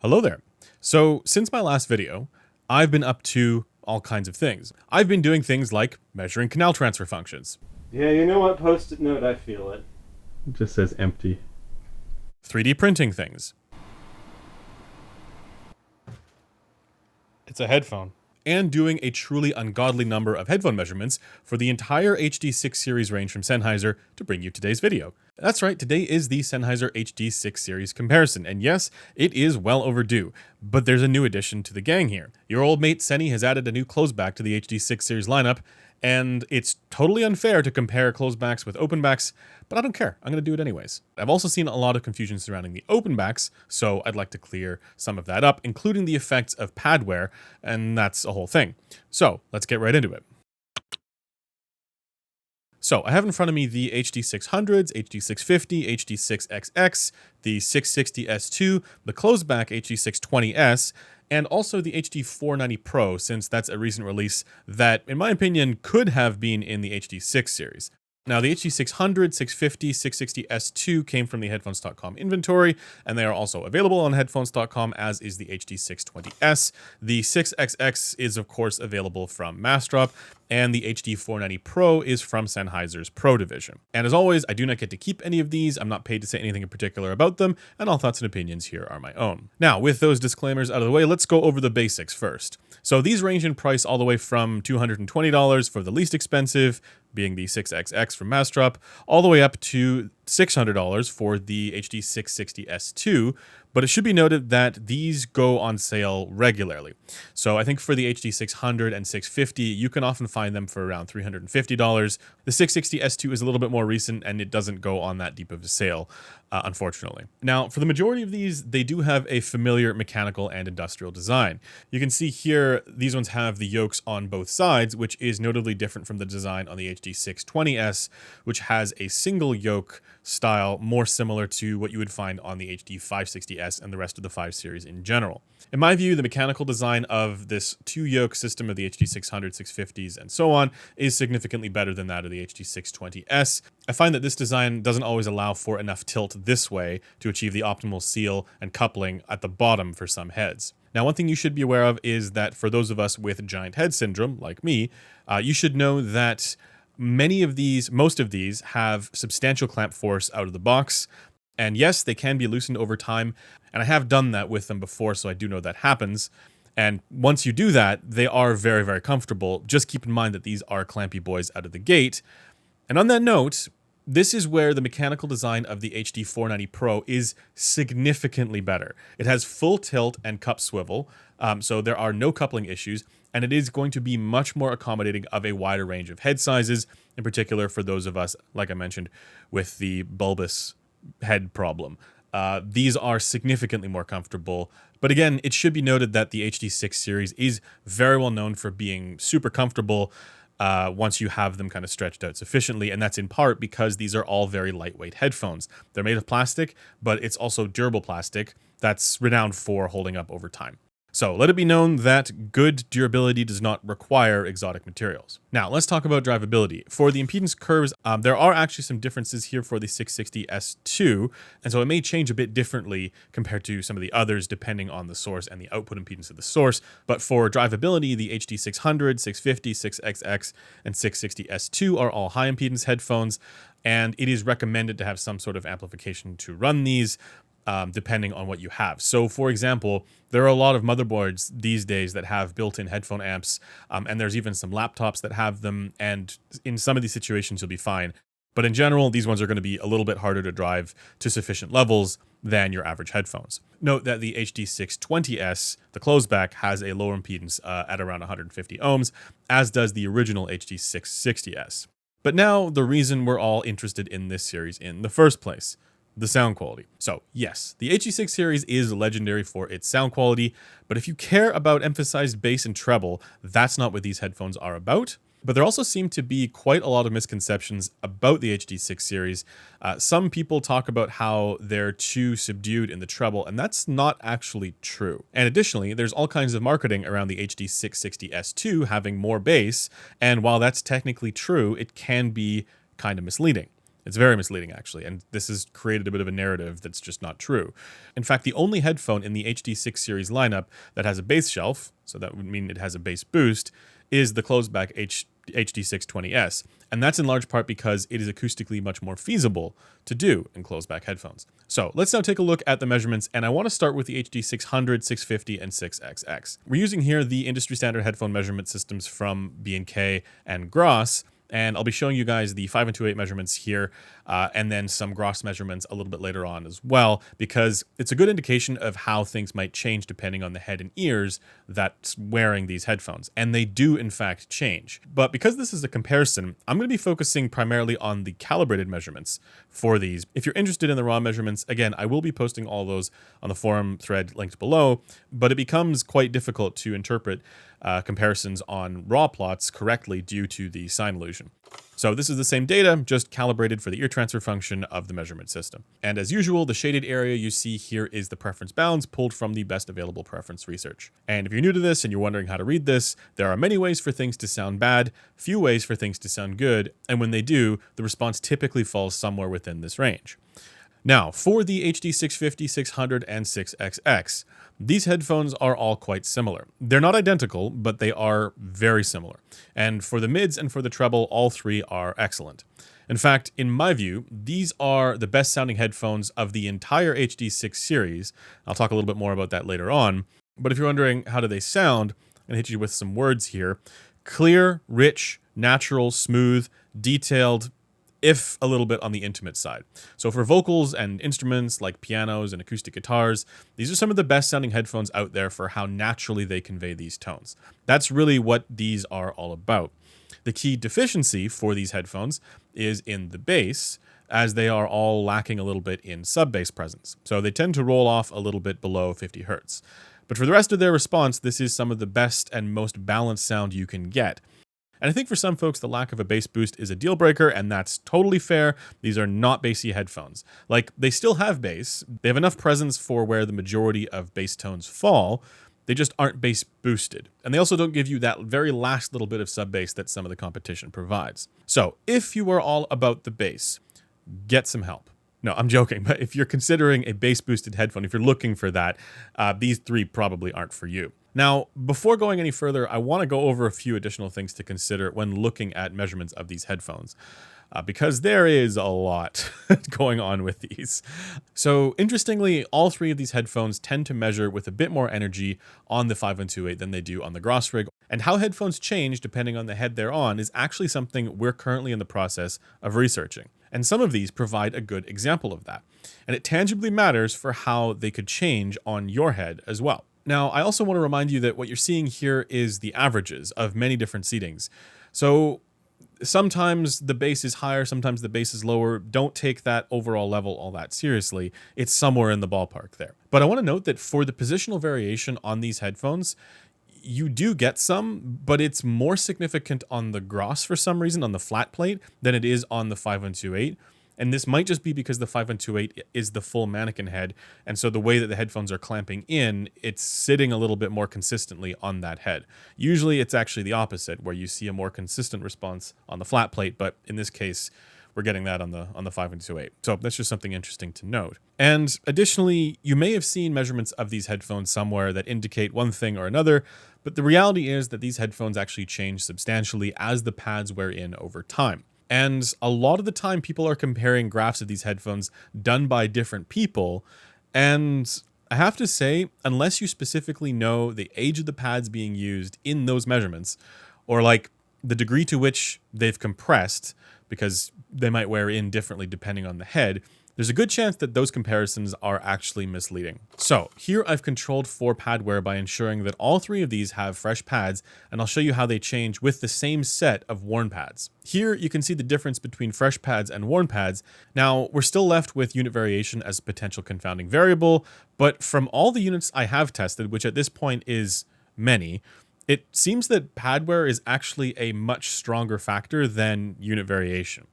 Hello there. So since my last video, I've been up to all kinds of things. I've been doing things like measuring canal transfer functions. Yeah, you know what post-it note, I feel it. It just says empty. 3D printing things. It's a headphone. And doing a truly ungodly number of headphone measurements for the entire HD6 series range from Sennheiser to bring you today's video. That's right, today is the Sennheiser HD6 series comparison, and yes, it is well overdue, but there's a new addition to the gang here. Your old mate Senny has added a new closeback to the HD6 series lineup, and it's totally unfair to compare closebacks with openbacks, but I don't care. I'm going to do it anyways. I've also seen a lot of confusion surrounding the openbacks, so I'd like to clear some of that up, including the effects of pad wear, and that's a whole thing. So let's get right into it. So I have in front of me the HD600s, HD650, HD6XX, the 660S2, the closeback HD620S, and also the HD490 Pro, since that's a recent release that, in my opinion, could have been in the HD6 series. Now, the HD600, 650, 660S2 came from the Headphones.com inventory, and they are also available on Headphones.com, as is the HD620S. The 6XX is, of course, available from Massdrop, and the HD490 Pro is from Sennheiser's Pro division. And as always, I do not get to keep any of these. I'm not paid to say anything in particular about them, and all thoughts and opinions here are my own. Now, with those disclaimers out of the way, let's go over the basics first. So these range in price all the way from $220 for the least expensive, being the 6XX from Massdrop, all the way up to $600 for the HD660S2, but it should be noted that these go on sale regularly. So I think for the HD600 and 650, you can often find them for around $350. The 660S2 is a little bit more recent, and it doesn't go on that deep of a sale, unfortunately. Now, for the majority of these, they do have a familiar mechanical and industrial design. You can see here, these ones have the yokes on both sides, which is notably different from the design on the HD620S, which has a single yoke style more similar to what you would find on the HD560S and the rest of the 5 series in general. In my view, the mechanical design of this 2-yoke system of the HD600, 650s, and so on is significantly better than that of the HD620S. I find that this design doesn't always allow for enough tilt this way to achieve the optimal seal and coupling at the bottom for some heads. Now, one thing you should be aware of is that for those of us with giant head syndrome, like me, you should know that most of these have substantial clamp force out of the box. And yes, they can be loosened over time. And I have done that with them before, so I do know that happens. And once you do that, they are very, very comfortable. Just keep in mind that these are clampy boys out of the gate. And on that note, this is where the mechanical design of the HD490 Pro is significantly better. It has full tilt and cup swivel, so there are no coupling issues, and it is going to be much more accommodating of a wider range of head sizes, in particular for those of us, like I mentioned, with the bulbous head problem. These are significantly more comfortable, but again, it should be noted that the HD6 series is very well known for being super comfortable once you have them kind of stretched out sufficiently, and that's in part because these are all very lightweight headphones. They're made of plastic, but it's also durable plastic that's renowned for holding up over time. So let it be known that good durability does not require exotic materials. Now let's talk about drivability. For the impedance curves, there are actually some differences here for the 660S2, and so it may change a bit differently compared to some of the others depending on the source and the output impedance of the source. But for drivability, the HD600, 650, 6XX, and 660S2 are all high impedance headphones, and it is recommended to have some sort of amplification to run these, depending on what you have. So for example, there are a lot of motherboards these days that have built-in headphone amps, and there's even some laptops that have them, and in some of these situations you'll be fine. But in general, these ones are going to be a little bit harder to drive to sufficient levels than your average headphones. Note that the HD620S, the closeback, has a lower impedance at around 150 ohms, as does the original HD660S. But now, the reason we're all interested in this series in the first place. The sound quality. So yes, the HD6 series is legendary for its sound quality, but if you care about emphasized bass and treble, that's not what these headphones are about. But there also seem to be quite a lot of misconceptions about the HD6 series. Some people talk about how they're too subdued in the treble, and that's not actually true. And additionally, there's all kinds of marketing around the HD660S2 having more bass, and while that's technically true, it can be kind of misleading. It's very misleading, actually, and this has created a bit of a narrative that's just not true. In fact, the only headphone in the HD6 series lineup that has a bass shelf, so that would mean it has a bass boost, is the closed-back HD620S, and that's in large part because it is acoustically much more feasible to do in closed-back headphones. So let's now take a look at the measurements, and I want to start with the HD600, 650, and 6XX. We're using here the industry standard headphone measurement systems from B&K and Gross, and I'll be showing you guys the 5 and 2/8 measurements here, and then some Gross measurements a little bit later on as well, because it's a good indication of how things might change depending on the head and ears that's wearing these headphones. And they do, in fact, change. But because this is a comparison, I'm going to be focusing primarily on the calibrated measurements for these. If you're interested in the raw measurements, again, I will be posting all those on the forum thread linked below, but it becomes quite difficult to interpret comparisons on raw plots correctly due to the sign illusion. So this is the same data, just calibrated for the ear transfer function of the measurement system. And as usual, the shaded area you see here is the preference bounds pulled from the best available preference research. And if you're new to this and you're wondering how to read this, there are many ways for things to sound bad, few ways for things to sound good, and when they do, the response typically falls somewhere within this range. Now, for the HD650, 600, and 6XX, these headphones are all quite similar. They're not identical, but they are very similar. And for the mids and for the treble, all three are excellent. In fact, in my view, these are the best sounding headphones of the entire HD6 series. I'll talk a little bit more about that later on. But if you're wondering how do they sound, I'm going to hit you with some words here. Clear, rich, natural, smooth, detailed, if a little bit on the intimate side. So for vocals and instruments like pianos and acoustic guitars, these are some of the best sounding headphones out there for how naturally they convey these tones. That's really what these are all about. The key deficiency for these headphones is in the bass, as they are all lacking a little bit in sub-bass presence. So they tend to roll off a little bit below 50 hertz. But for the rest of their response, this is some of the best and most balanced sound you can get. And I think for some folks, the lack of a bass boost is a deal breaker, and that's totally fair. These are not bassy headphones. Like, they still have bass. They have enough presence for where the majority of bass tones fall. They just aren't bass boosted. And they also don't give you that very last little bit of sub bass that some of the competition provides. So if you are all about the bass, get some help. No, I'm joking, but if you're considering a bass boosted headphone, if you're looking for that, these three probably aren't for you. Now, before going any further, I want to go over a few additional things to consider when looking at measurements of these headphones, because there is a lot going on with these. So interestingly, all three of these headphones tend to measure with a bit more energy on the 5 and 2/8 than they do on the Gross rig. And how headphones change depending on the head they're on is actually something we're currently in the process of researching. And some of these provide a good example of that. And it tangibly matters for how they could change on your head as well. Now, I also want to remind you that what you're seeing here is the averages of many different seatings. So sometimes the bass is higher, sometimes the bass is lower. Don't take that overall level all that seriously. It's somewhere in the ballpark there. But I want to note that for the positional variation on these headphones, you do get some, but it's more significant on the Gross for some reason, on the flat plate, than it is on the 5 and 2/8. And this might just be because the 5 and 2/8 is the full mannequin head. And so the way that the headphones are clamping in, it's sitting a little bit more consistently on that head. Usually it's actually the opposite, where you see a more consistent response on the flat plate. But in this case, we're getting that on the 5 and 2/8. So that's just something interesting to note. And additionally, you may have seen measurements of these headphones somewhere that indicate one thing or another, but the reality is that these headphones actually change substantially as the pads wear in over time. And a lot of the time, people are comparing graphs of these headphones done by different people. And I have to say, unless you specifically know the age of the pads being used in those measurements, or like the degree to which they've compressed, because they might wear in differently depending on the head, there's a good chance that those comparisons are actually misleading. So here I've controlled for pad wear by ensuring that all three of these have fresh pads, and I'll show you how they change with the same set of worn pads. Here you can see the difference between fresh pads and worn pads. Now we're still left with unit variation as a potential confounding variable, but from all the units I have tested, which at this point is many, it seems that pad wear is actually a much stronger factor than unit variation.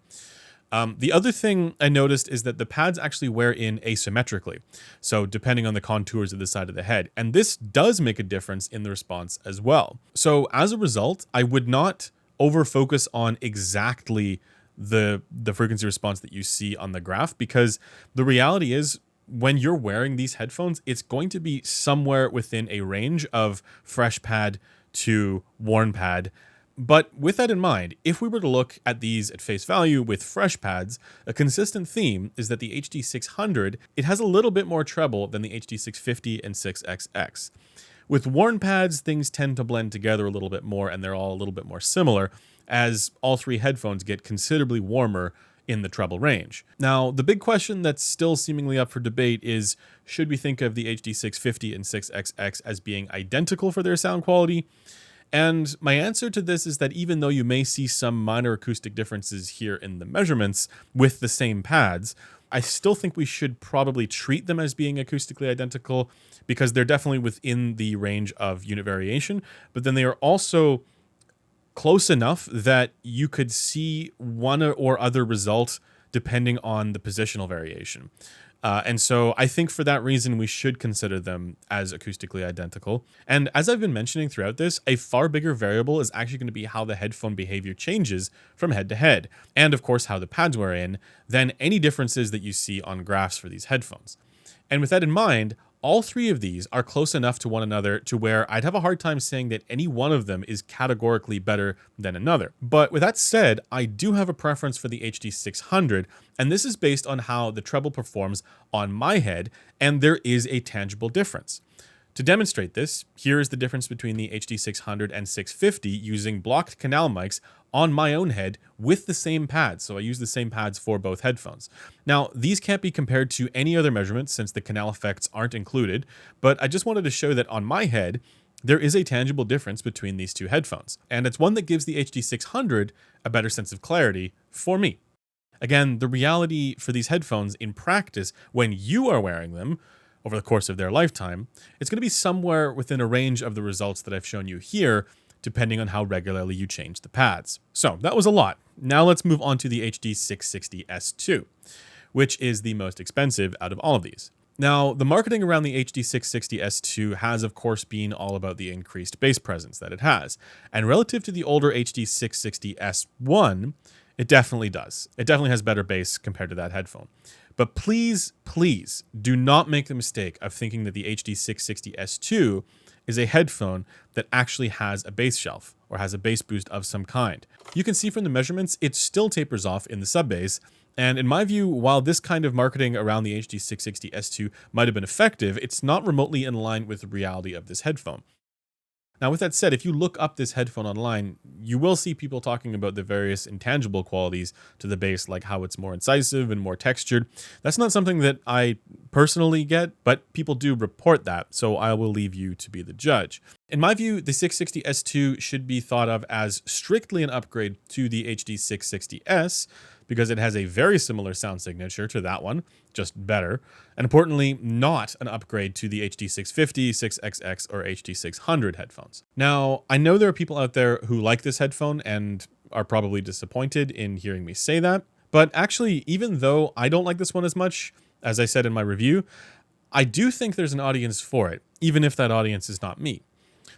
The other thing I noticed is that the pads actually wear in asymmetrically, so depending on the contours of the side of the head, and this does make a difference in the response as well. So as a result, I would not over-focus on exactly the frequency response that you see on the graph, because the reality is when you're wearing these headphones, it's going to be somewhere within a range of fresh pad to worn pad. But with that in mind, if we were to look at these at face value with fresh pads, a consistent theme is that the HD600, it has a little bit more treble than the HD650 and 6XX. With worn pads, things tend to blend together a little bit more, and they're all a little bit more similar, as all three headphones get considerably warmer in the treble range. Now, the big question that's still seemingly up for debate is, should we think of the HD650 and 6XX as being identical for their sound quality? And my answer to this is that even though you may see some minor acoustic differences here in the measurements with the same pads, I still think we should probably treat them as being acoustically identical, because they're definitely within the range of unit variation, but then they are also close enough that you could see one or other result depending on the positional variation. And so I think for that reason, we should consider them as acoustically identical. And as I've been mentioning throughout this, a far bigger variable is actually going to be how the headphone behavior changes from head to head, and of course how the pads wear in, than any differences that you see on graphs for these headphones. And with that in mind, all three of these are close enough to one another to where I'd have a hard time saying that any one of them is categorically better than another. But with that said, I do have a preference for the HD600, and this is based on how the treble performs on my head, and there is a tangible difference. To demonstrate this, here is the difference between the HD600 and 650 using blocked canal mics on my own head with the same pads. So I use the same pads for both headphones. Now, these can't be compared to any other measurements since the canal effects aren't included, but I just wanted to show that on my head, there is a tangible difference between these two headphones, and it's one that gives the HD600 a better sense of clarity for me. Again, the reality for these headphones in practice, when you are wearing them, over the course of their lifetime, it's going to be somewhere within a range of the results that I've shown you here, depending on how regularly you change the pads. So that was a lot. Now let's move on to the HD660S2, which is the most expensive out of all of these. Now, the marketing around the HD660S2 has, of course, been all about the increased bass presence that it has. And relative to the older HD660S1, it definitely does. It definitely has better bass compared to that headphone. But please, please do not make the mistake of thinking that the HD660S2 is a headphone that actually has a bass shelf or has a bass boost of some kind. You can see from the measurements, it still tapers off in the sub-bass. And in my view, while this kind of marketing around the HD660S2 might have been effective, it's not remotely in line with the reality of this headphone. Now, with that said, if you look up this headphone online, you will see people talking about the various intangible qualities to the bass, like how it's more incisive and more textured. That's not something that I personally get, but people do report that, so I will leave you to be the judge. In my view, the 660S2 should be thought of as strictly an upgrade to the HD660S, because it has a very similar sound signature to that one, just better. And importantly, not an upgrade to the HD650, 6XX, or HD600 headphones. Now, I know there are people out there who like this headphone and are probably disappointed in hearing me say that, but actually, even though I don't like this one as much, as I said in my review, I do think there's an audience for it, even if that audience is not me.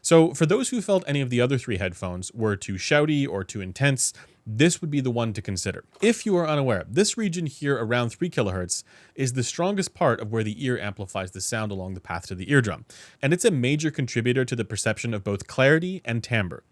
So for those who felt any of the other three headphones were too shouty or too intense, this would be the one to consider. If you are unaware, this region here around 3 kHz is the strongest part of where the ear amplifies the sound along the path to the eardrum, and it's a major contributor to the perception of both clarity and timbre.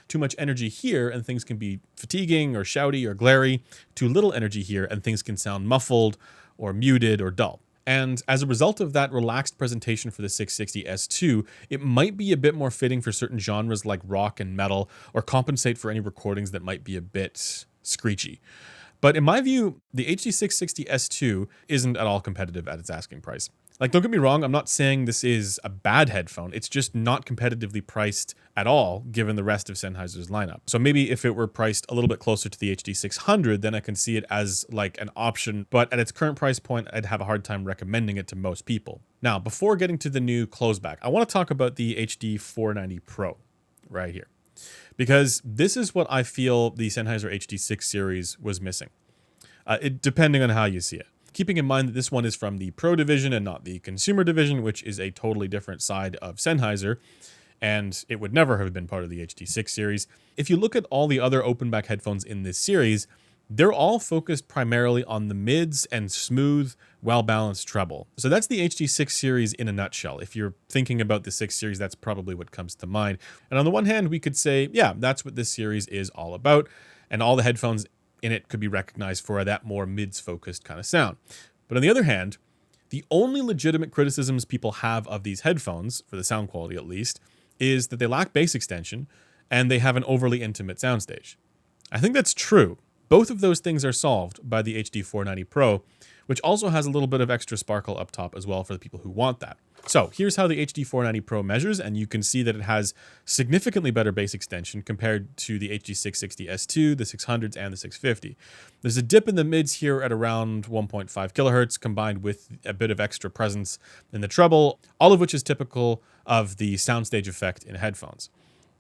Too much energy here and things can be fatiguing or shouty or glary. Too little energy here and things can sound muffled or muted or dull. And as a result of that relaxed presentation for the 660S2, it might be a bit more fitting for certain genres like rock and metal, or compensate for any recordings that might be a bit screechy. But in my view, the HD660S2 isn't at all competitive at its asking price. Like, don't get me wrong, I'm not saying this is a bad headphone. It's just not competitively priced at all, given the rest of Sennheiser's lineup. So maybe if it were priced a little bit closer to the HD600, then I can see it as like an option. But at its current price point, I'd have a hard time recommending it to most people. Now, before getting to the new closeback, I want to talk about the HD490 Pro right here, because this is what I feel the Sennheiser HD6 series was missing, depending on how you see it. Keeping in mind that this one is from the Pro division and not the Consumer division, which is a totally different side of Sennheiser, and it would never have been part of the HD6 series. If you look at all the other open back headphones in this series, they're all focused primarily on the mids and smooth, well-balanced treble. So that's the HD6 series in a nutshell. If you're thinking about the 6 series, that's probably what comes to mind. And on the one hand, we could say, yeah, that's what this series is all about. And all the headphones in it could be recognized for that more mids-focused kind of sound. But on the other hand, the only legitimate criticisms people have of these headphones, for the sound quality at least, is that they lack bass extension and they have an overly intimate soundstage. I think that's true. Both of those things are solved by the HD490 Pro, which also has a little bit of extra sparkle up top as well for the people who want that. So here's how the HD490 Pro measures, and you can see that it has significantly better bass extension compared to the HD660S2, the 600s, and the 650. There's a dip in the mids here at around 1.5 kilohertz, combined with a bit of extra presence in the treble, all of which is typical of the soundstage effect in headphones.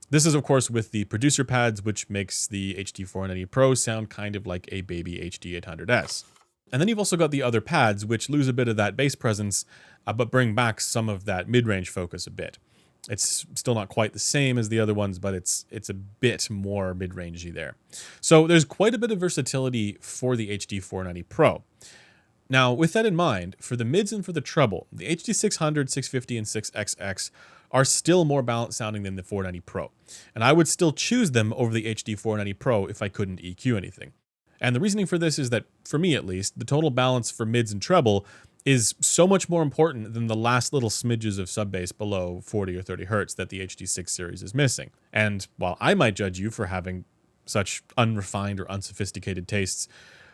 This is, of course, with the producer pads, which makes the HD490 Pro sound kind of like a baby HD800S. And then you've also got the other pads, which lose a bit of that bass presence, but bring back some of that mid-range focus a bit. It's still not quite the same as the other ones, but it's a bit more mid-rangey there. So there's quite a bit of versatility for the HD490 Pro. Now, with that in mind, for the mids and for the treble, the HD600, 650, and 6XX are still more balanced sounding than the 490 Pro. And I would still choose them over the HD490 Pro if I couldn't EQ anything. And the reasoning for this is that, for me at least, the total balance for mids and treble is so much more important than the last little smidges of sub-bass below 40 or 30 hertz that the HD6 series is missing. And while I might judge you for having such unrefined or unsophisticated tastes,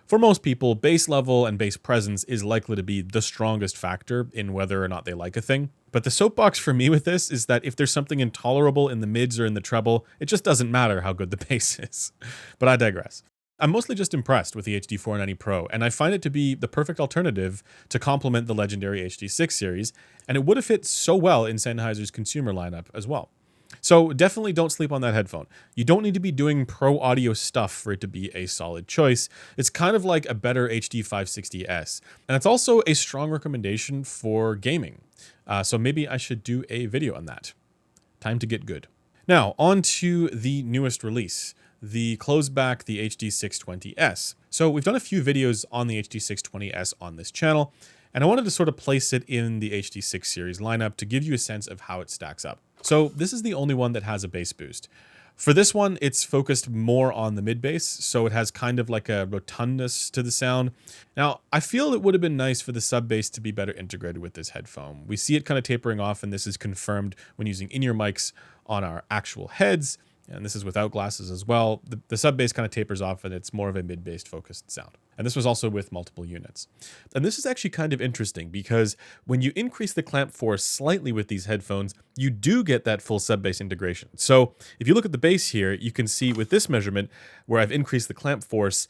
for most people, bass level and bass presence is likely to be the strongest factor in whether or not they like a thing. But the soapbox for me with this is that if there's something intolerable in the mids or in the treble, it just doesn't matter how good the bass is. But I digress. I'm mostly just impressed with the HD490 Pro, and I find it to be the perfect alternative to complement the legendary HD6 series, and it would have fit so well in Sennheiser's consumer lineup as well. So definitely don't sleep on that headphone. You don't need to be doing pro audio stuff for it to be a solid choice. It's kind of like a better HD560S, and it's also a strong recommendation for gaming. So maybe I should do a video on that. Time to get good. Now, on to the newest release, the closeback, the HD620S. So we've done a few videos on the HD620S on this channel, and I wanted to sort of place it in the HD6 series lineup to give you a sense of how it stacks up. So this is the only one that has a bass boost. For this one, it's focused more on the mid bass, so it has kind of like a rotundness to the sound. Now, I feel it would have been nice for the sub bass to be better integrated with this headphone. We see it kind of tapering off, and this is confirmed when using in-ear mics on our actual heads, and this is without glasses as well. The sub bass kind of tapers off, and it's more of a mid-bass focused sound. And this was also with multiple units. And this is actually kind of interesting because when you increase the clamp force slightly with these headphones, you do get that full sub bass integration. So if you look at the bass here, you can see with this measurement where I've increased the clamp force,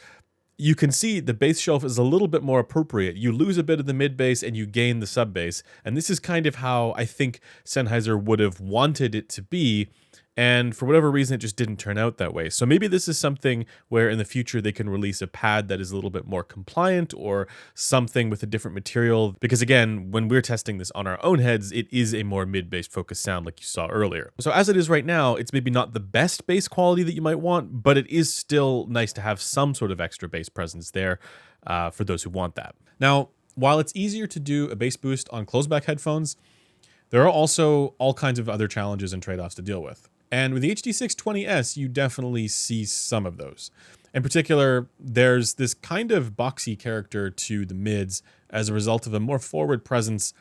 you can see the bass shelf is a little bit more appropriate. You lose a bit of the mid bass and you gain the sub bass. And this is kind of how I think Sennheiser would have wanted it to be. And for whatever reason, it just didn't turn out that way. So maybe this is something where in the future they can release a pad that is a little bit more compliant or something with a different material. Because again, when we're testing this on our own heads, it is a more mid-bass focused sound like you saw earlier. So as it is right now, it's maybe not the best bass quality that you might want, but it is still nice to have some sort of extra bass presence there for those who want that. Now, while it's easier to do a bass boost on closeback headphones, there are also all kinds of other challenges and trade-offs to deal with. And with the HD620S, you definitely see some of those. In particular, there's this kind of boxy character to the mids as a result of a more forward presence,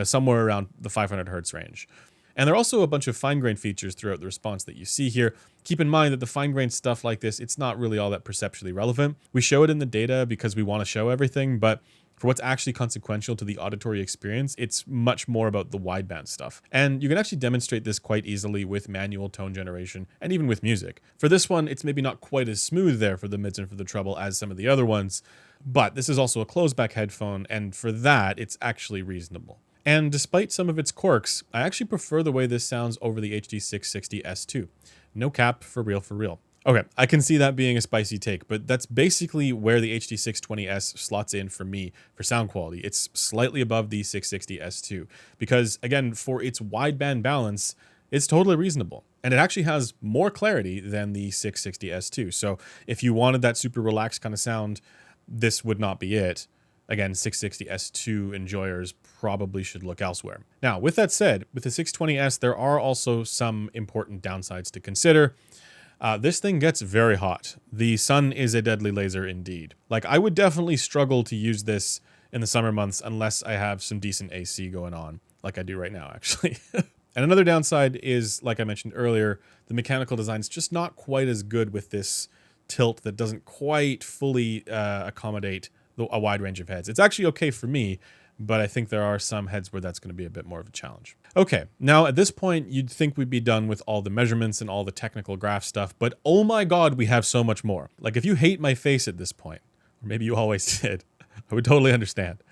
somewhere around the 500 hertz range. And there are also a bunch of fine-grained features throughout the response that you see here. Keep in mind that the fine-grained stuff like this, it's not really all that perceptually relevant. We show it in the data because we want to show everything, but for what's actually consequential to the auditory experience, it's much more about the wideband stuff. And you can actually demonstrate this quite easily with manual tone generation and even with music. For this one, it's maybe not quite as smooth there for the mids and for the treble as some of the other ones, but this is also a closeback headphone, and for that, it's actually reasonable. And despite some of its quirks, I actually prefer the way this sounds over the HD660S2. No cap, for real, for real. Okay, I can see that being a spicy take, but that's basically where the HD620S slots in for me for sound quality. It's slightly above the 660S2 because, again, for its wideband balance, It's totally reasonable. And it actually has more clarity than the 660S2. So if you wanted that super relaxed kind of sound, this would not be it. Again, 660S2 enjoyers probably should look elsewhere. Now, with that said, with the 620S, there are also some important downsides to consider. This thing gets very hot. The sun is a deadly laser indeed. Like, I would definitely struggle to use this in the summer months unless I have some decent AC going on, like I do right now, actually. And another downside is, like I mentioned earlier, the mechanical design is just not quite as good with this tilt that doesn't quite fully accommodate a wide range of heads. It's actually okay for me, but I think there are some heads where that's going to be a bit more of a challenge. Okay, now at this point, you'd think we'd be done with all the measurements and all the technical graph stuff, but oh my God, we have so much more. Like, if you hate my face at this point, or maybe you always did, I would totally understand.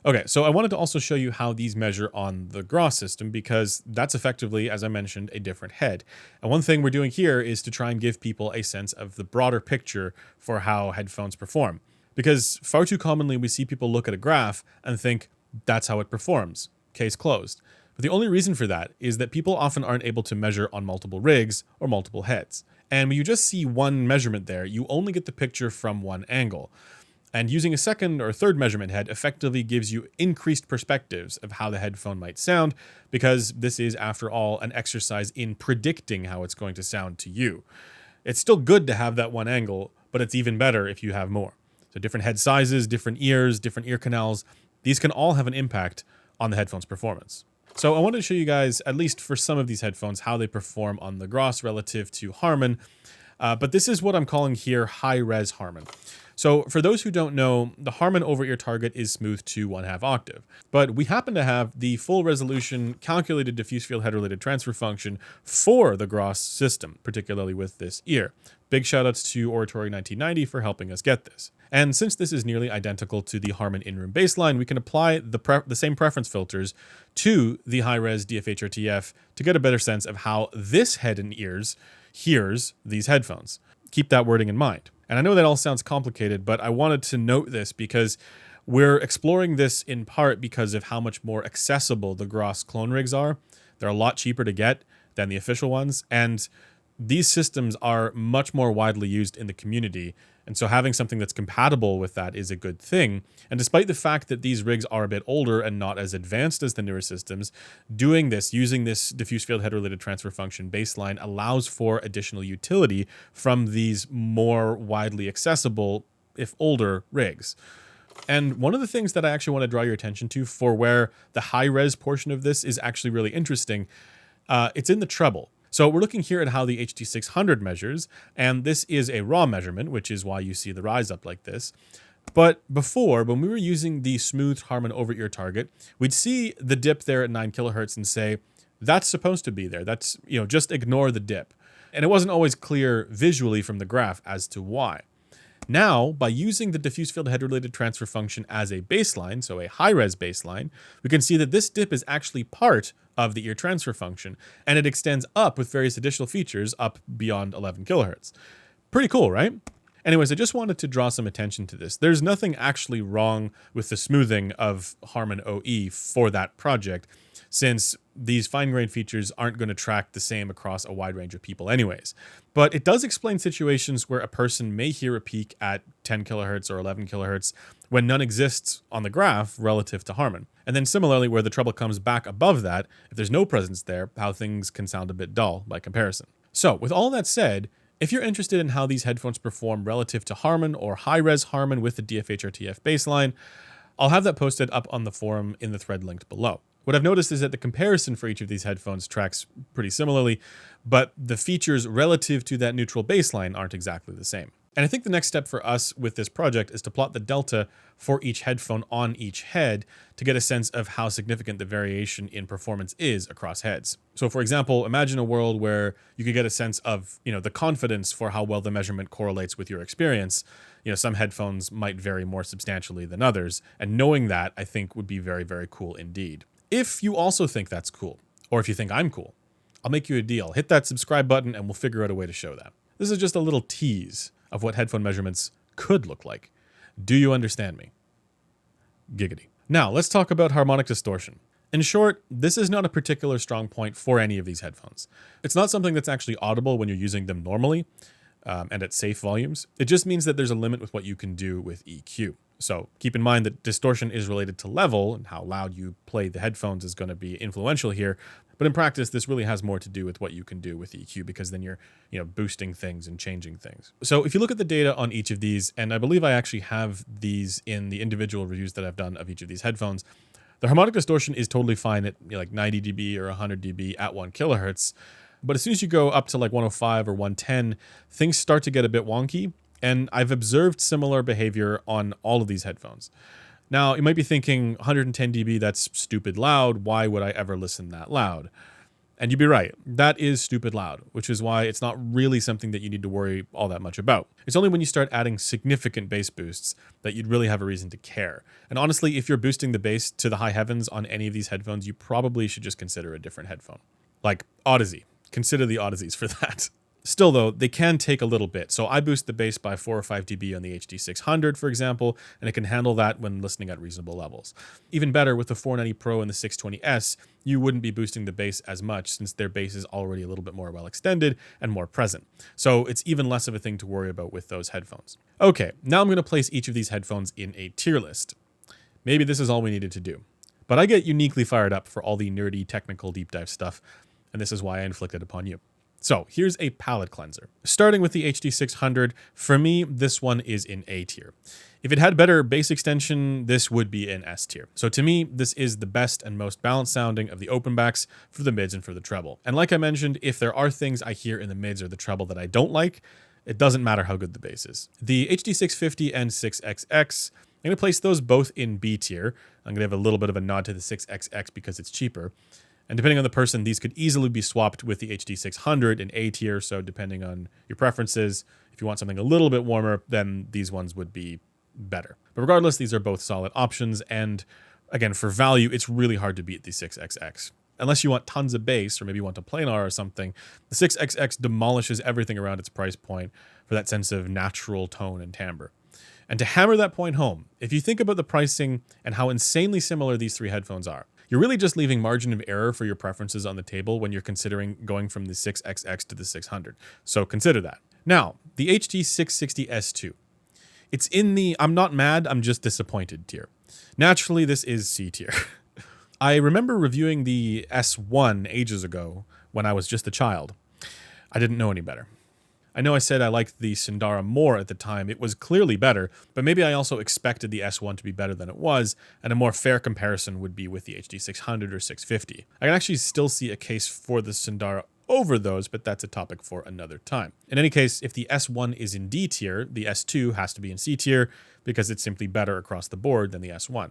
Okay, so I wanted to also show you how these measure on the Gros system, because that's effectively, as I mentioned, a different head. And one thing we're doing here is to try and give people a sense of the broader picture for how headphones perform. Because far too commonly we see people look at a graph and think, that's how it performs, case closed. But the only reason for that is that people often aren't able to measure on multiple rigs or multiple heads. And when you just see one measurement there, you only get the picture from one angle. And using a second or third measurement head effectively gives you increased perspectives of how the headphone might sound, because this is, after all, an exercise in predicting how it's going to sound to you. It's still good to have that one angle, but it's even better if you have more. So different head sizes, different ears, different ear canals, these can all have an impact on the headphone's performance. So I wanted to show you guys, at least for some of these headphones, how they perform on the Gros relative to Harman. But this is what I'm calling here high Res Harman. So for those who don't know, the Harman over-ear target is smooth to 1/2 octave. But we happen to have the full resolution calculated diffuse field head-related transfer function for the Gros system, particularly with this ear. Big shoutouts to Oratory 1990 for helping us get this. And since this is nearly identical to the Harman in-room baseline, we can apply the same preference filters to the high-res DFH-RTF to get a better sense of how this head and ears hears these headphones. Keep that wording in mind. And I know that all sounds complicated, but I wanted to note this because we're exploring this in part because of how much more accessible the Gros clone rigs are. They're a lot cheaper to get than the official ones, and these systems are much more widely used in the community. And so having something that's compatible with that is a good thing. And despite the fact that these rigs are a bit older and not as advanced as the newer systems, doing this, using this diffuse field head-related transfer function baseline allows for additional utility from these more widely accessible, if older, rigs. And one of the things that I actually want to draw your attention to for where the high-res portion of this is actually really interesting, it's in the treble. So we're looking here at how the HD600 measures, and this is a raw measurement, which is why you see the rise up like this. But before, when we were using the smooth Harman over-ear target, we'd see the dip there at 9 kilohertz and say, that's supposed to be there. That's, just ignore the dip. And it wasn't always clear visually from the graph as to why. Now, by using the diffuse field head-related transfer function as a baseline, so a high-res baseline, we can see that this dip is actually part of the ear transfer function, and it extends up with various additional features up beyond 11 kilohertz. Pretty cool, right? Anyways, I just wanted to draw some attention to this. There's nothing actually wrong with the smoothing of Harman OE for that project, since these fine-grained features aren't going to track the same across a wide range of people anyways. But it does explain situations where a person may hear a peak at 10 kilohertz or 11 kilohertz when none exists on the graph relative to Harman. And then similarly, where the treble comes back above that, if there's no presence there, how things can sound a bit dull by comparison. So with all that said, if you're interested in how these headphones perform relative to Harman or high-res Harman with the DFH-RTF baseline, I'll have that posted up on the forum in the thread linked below. What I've noticed is that the comparison for each of these headphones tracks pretty similarly, but the features relative to that neutral baseline aren't exactly the same. And I think the next step for us with this project is to plot the delta for each headphone on each head to get a sense of how significant the variation in performance is across heads. So for example, imagine a world where you could get a sense of, the confidence for how well the measurement correlates with your experience. Some headphones might vary more substantially than others, and knowing that I think would be very, very cool indeed. If you also think that's cool, or if you think I'm cool, I'll make you a deal. Hit that subscribe button and we'll figure out a way to show that. This is just a little tease of what headphone measurements could look like. Do you understand me? Giggity. Now, let's talk about harmonic distortion. In short, this is not a particular strong point for any of these headphones. It's not something that's actually audible when you're using them normally and at safe volumes. It just means that there's a limit with what you can do with EQ. So keep in mind that distortion is related to level, and how loud you play the headphones is going to be influential here. But in practice, this really has more to do with what you can do with EQ, because then you're, boosting things and changing things. So if you look at the data on each of these, and I believe I actually have these in the individual reviews that I've done of each of these headphones, the harmonic distortion is totally fine at like 90 dB or 100 dB at 1 kilohertz. But as soon as you go up to like 105 or 110, things start to get a bit wonky. And I've observed similar behavior on all of these headphones. Now, you might be thinking 110 dB, that's stupid loud. Why would I ever listen that loud? And you'd be right. That is stupid loud, which is why it's not really something that you need to worry all that much about. It's only when you start adding significant bass boosts that you'd really have a reason to care. And honestly, if you're boosting the bass to the high heavens on any of these headphones, you probably should just consider a different headphone. Like Odyssey. Consider the Odysseys for that. Still, though, they can take a little bit. So I boost the bass by 4 or 5 dB on the HD600, for example, and it can handle that when listening at reasonable levels. Even better, with the 490 Pro and the 620S, you wouldn't be boosting the bass as much, since their bass is already a little bit more well extended and more present. So it's even less of a thing to worry about with those headphones. Okay, now I'm going to place each of these headphones in a tier list. Maybe this is all we needed to do. But I get uniquely fired up for all the nerdy, technical deep dive stuff, and this is why I inflict it upon you. So here's a palette cleanser. Starting with the HD600, for me, this one is in A tier. If it had better bass extension, this would be in S tier. So to me, this is the best and most balanced sounding of the open backs for the mids and for the treble. And like I mentioned, if there are things I hear in the mids or the treble that I don't like, it doesn't matter how good the bass is. The HD650 and 6XX, I'm going to place those both in B tier. I'm going to have a little bit of a nod to the 6XX because it's cheaper. And depending on the person, these could easily be swapped with the HD600 in A tier. So depending on your preferences, if you want something a little bit warmer, then these ones would be better. But regardless, these are both solid options. And again, for value, it's really hard to beat the 6XX. Unless you want tons of bass, or maybe you want a planar or something, the 6XX demolishes everything around its price point for that sense of natural tone and timbre. And to hammer that point home, if you think about the pricing and how insanely similar these three headphones are, you're really just leaving margin of error for your preferences on the table when you're considering going from the 6XX to the 600. So consider that. Now, the HD660S2. It's in the I'm not mad, I'm just disappointed tier. Naturally, this is C tier. I remember reviewing the S1 ages ago when I was just a child. I didn't know any better. I know I said I liked the Sundara more at the time. It was clearly better, but maybe I also expected the S1 to be better than it was, and a more fair comparison would be with the HD600 or 650. I can actually still see a case for the Sundara over those, but that's a topic for another time. In any case, if the S1 is in D tier, the S2 has to be in C tier because it's simply better across the board than the S1.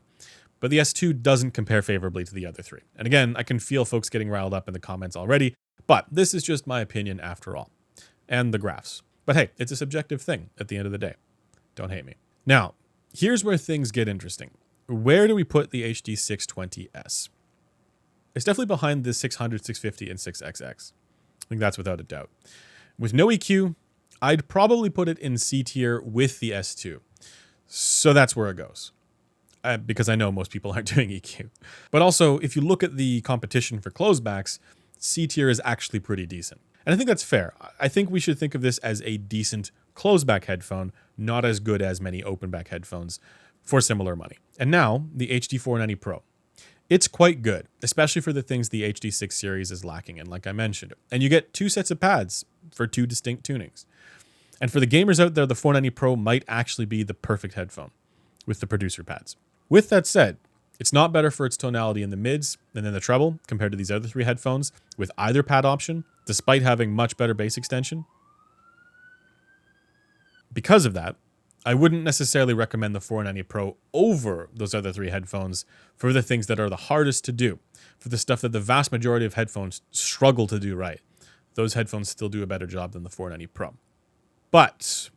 But the S2 doesn't compare favorably to the other three. And again, I can feel folks getting riled up in the comments already, but this is just my opinion after all. And the graphs. But hey, it's a subjective thing at the end of the day. Don't hate me. Now, here's where things get interesting. Where do we put the HD620S? It's definitely behind the 600, 650, and 6XX. I think that's without a doubt. With no EQ, I'd probably put it in C tier with the S2. So that's where it goes. Because I know most people aren't doing EQ. But also, if you look at the competition for closebacks, C tier is actually pretty decent. And I think that's fair. I think we should think of this as a decent closeback headphone, not as good as many openback headphones for similar money. And now, the HD490 Pro. It's quite good, especially for the things the HD6 series is lacking in, like I mentioned. And you get 2 sets of pads for 2 distinct tunings. And for the gamers out there, the 490 Pro might actually be the perfect headphone with the producer pads. With that said, it's not better for its tonality in the mids than in the treble compared to these other 3 headphones with either pad option, despite having much better bass extension. Because of that, I wouldn't necessarily recommend the 490 Pro over those other 3 headphones for the things that are the hardest to do, for the stuff that the vast majority of headphones struggle to do right. Those headphones still do a better job than the 490 Pro. But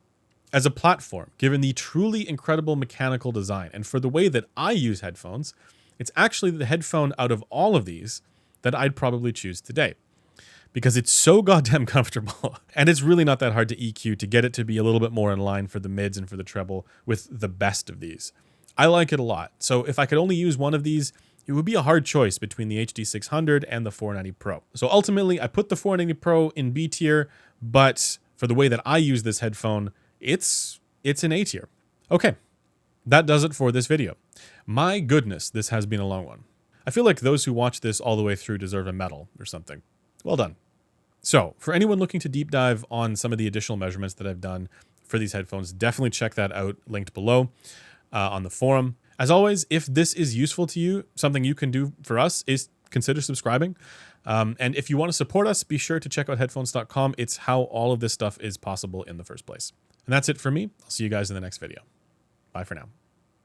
as a platform, given the truly incredible mechanical design, and for the way that I use headphones, it's actually the headphone out of all of these that I'd probably choose today. Because it's so goddamn comfortable. And it's really not that hard to EQ to get it to be a little bit more in line for the mids and for the treble with the best of these. I like it a lot. So if I could only use one of these, it would be a hard choice between the HD600 and the 490 Pro. So ultimately, I put the 490 Pro in B tier, but for the way that I use this headphone, it's in A tier. Okay, that does it for this video. My goodness, this has been a long one. I feel like those who watch this all the way through deserve a medal or something. Well done. So, for anyone looking to deep dive on some of the additional measurements that I've done for these headphones, definitely check that out, linked below on the forum. As always, if this is useful to you, something you can do for us is consider subscribing. And if you want to support us, be sure to check out headphones.com. It's how all of this stuff is possible in the first place. And that's it for me. I'll see you guys in the next video. Bye for now.